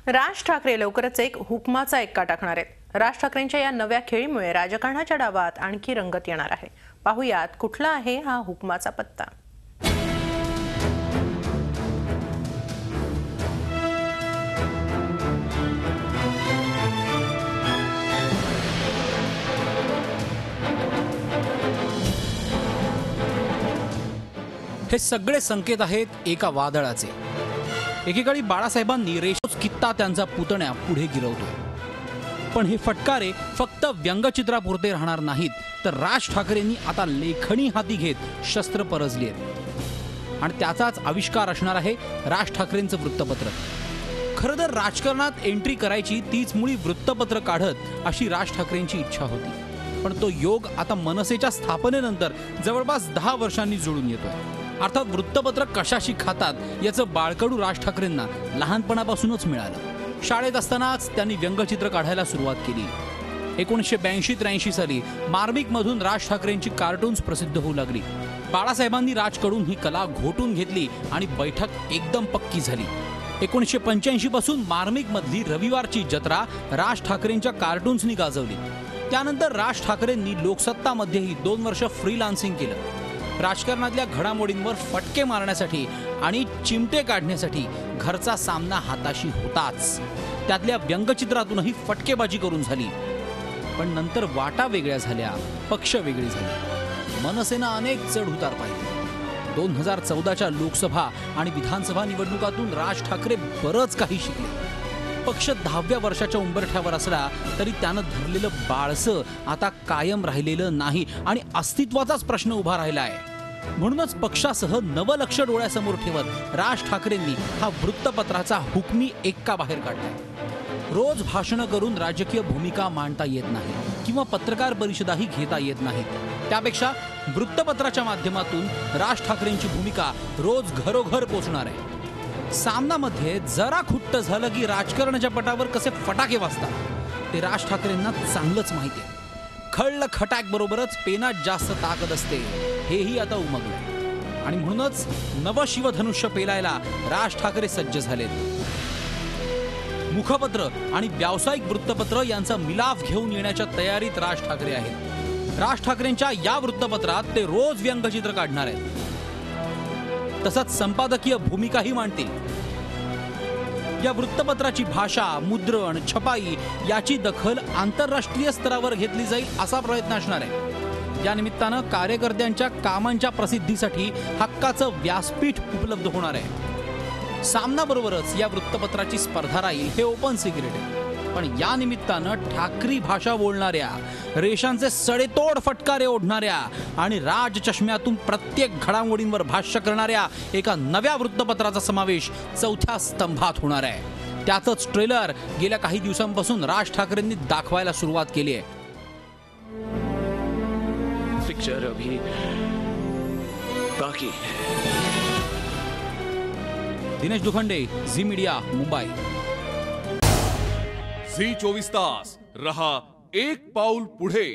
राज ठाकरे लवकरच एक हुकमाचा एक्का टाकणार आहेत। राज ठाकरेंच्या या नव्या खेळीमुळे राजकारणाच्या डावात आणखी रंगत येणार आहे। पाहुयात कुठला आहे हा हुकमाचा पत्ता। हे सगळे संकेत आहेत एका वादळाचे। एकेकाळी बाळासाहेबांनी रेशोच कित्ता त्यांचा पुतण्या पुढे गिरवतो, पण हे फटकारे फक्त व्यंगचित्रापुरते राहणार नाहीत, तर राज ठाकरेंनी आता लेखणी हाती घेत शस्त्र परजली आहेत आणि त्याचाच आविष्कार असणार आहे राज ठाकरेंचं वृत्तपत्र। खरं तर राजकारणात एंट्री करायची तीच मुळी वृत्तपत्र काढत अशी राज ठाकरेंची इच्छा होती, पण तो योग आता मनसेच्या स्थापनेनंतर जवळपास 10 वर्षांनी जुळून येतोय। अर्थात वृत्तपत्र कशाशी खातात याचं बाळकडू राज ठाकरेंना लहानपणापासूनच मिळालं। शाळेत असतानाच त्यांनी व्यंगचित्र काढायला सुरुवात केली। 1982-83 साली मार्मिकमधून राज ठाकरेंची कार्टून्स प्रसिद्ध होऊ लागली। बाळासाहेबांनी राजकडून ही कला घोटून घेतली आणि बैठक एकदम पक्की झाली। 1985 पासून मार्मिकमधली रविवारची जत्रा राज ठाकरेंच्या कार्टून्सनी गाजवली। त्यानंतर राज ठाकरेंनी लोकसत्तामध्येही 2 वर्ष फ्रीलान्सिंग केलं। राजकारणातल्या घडामोडींवर फटके मारण्यासाठी आणि चिमटे काढण्यासाठी घरचा सामना हाताशी होताच, त्यातल्या व्यंगचित्रातूनही फटकेबाजी करून झाली। पण नंतर वाटा वेगळ्या झाल्या, पक्ष वेगळी झाली, मनसेनं अनेक चढउतार पाहिले। 2014च्या लोकसभा आणि विधानसभा निवडणुकातून राज ठाकरे बरंच काही शिकले। पक्ष 10व्या वर्षाच्या उंबरठ्यावर असला तरी त्यानं धरलेलं बाळसं आता कायम राहिलेलं नाही आणि अस्तित्वाचाच प्रश्न उभा राहिला आहे। म्हणूनच पक्षासह नवं लक्ष डोळ्यासमोर ठेवत राज ठाकरेंनी हा वृत्तपत्राचा हुकमी एक्का बाहेर काढलाय। रोज भाषणं करून राजकीय भूमिका मांडता येत नाही किंवा पत्रकार परिषदाही घेता येत नाहीत, त्यापेक्षा वृत्तपत्राच्या माध्यमातून राज ठाकरेंची भूमिका रोज घरोघर पोचणार आहे। सामनामध्ये जरा खुट्ट झालं की राजकारणाच्या पटावर कसे फटाके वाजतात ते राज ठाकरेंना चांगलंच माहिती आहे। खळ्ळ खटाक बरोबरच पेनात जास्त ताकद असते हेही आता उमगलंय आणि म्हणूनच नव शिवधनुष्य पेलायला राज ठाकरे सज्ज झालेत। मुखपत्र आणि व्यावसायिक वृत्तपत्र यांचा मिलाफ घेऊन येण्याच्या तयारीत राज ठाकरे आहेत। राज ठाकरेंच्या या वृत्तपत्रात ते रोज व्यंगचित्र काढणार आहेत, तसंच संपादकीय भूमिकाही मांडतील। या वृत्तपत्राची भाषा, मुद्रण, छपाई याची दखल आंतरराष्ट्रीय स्तरावर घेतली जाईल असा प्रयत्न असणार आहे। या निमित्तानं कार्यकर्त्यांच्या कामांच्या प्रसिद्धीसाठी हक्काचं व्यासपीठ उपलब्ध होणार आहे। सामनाबरोबरच या वृत्तपत्राची स्पर्धा राहील हे ओपन सिक्रेट आहे, पण या निमित्तानं ठाकरी भाषा बोलणाऱ्या, रेषांचे सडेतोड फटकारे ओढणाऱ्या आणि राज चष्म्यातून प्रत्येक घडामोडींवर भाष्य करणाऱ्या एका नव्या वृत्तपत्राचा समावेश 4थ्या स्तंभात होणार आहे। त्याचंच ट्रेलर गेल्या काही दिवसांपासून राज ठाकरेंनी दाखवायला सुरुवात केली आहे। पिक्चर अभी बाकी है। दिनेश दुखंडे, झी मीडिया, मुंबई। झी 24 तास रहा एक पाऊल पुढे।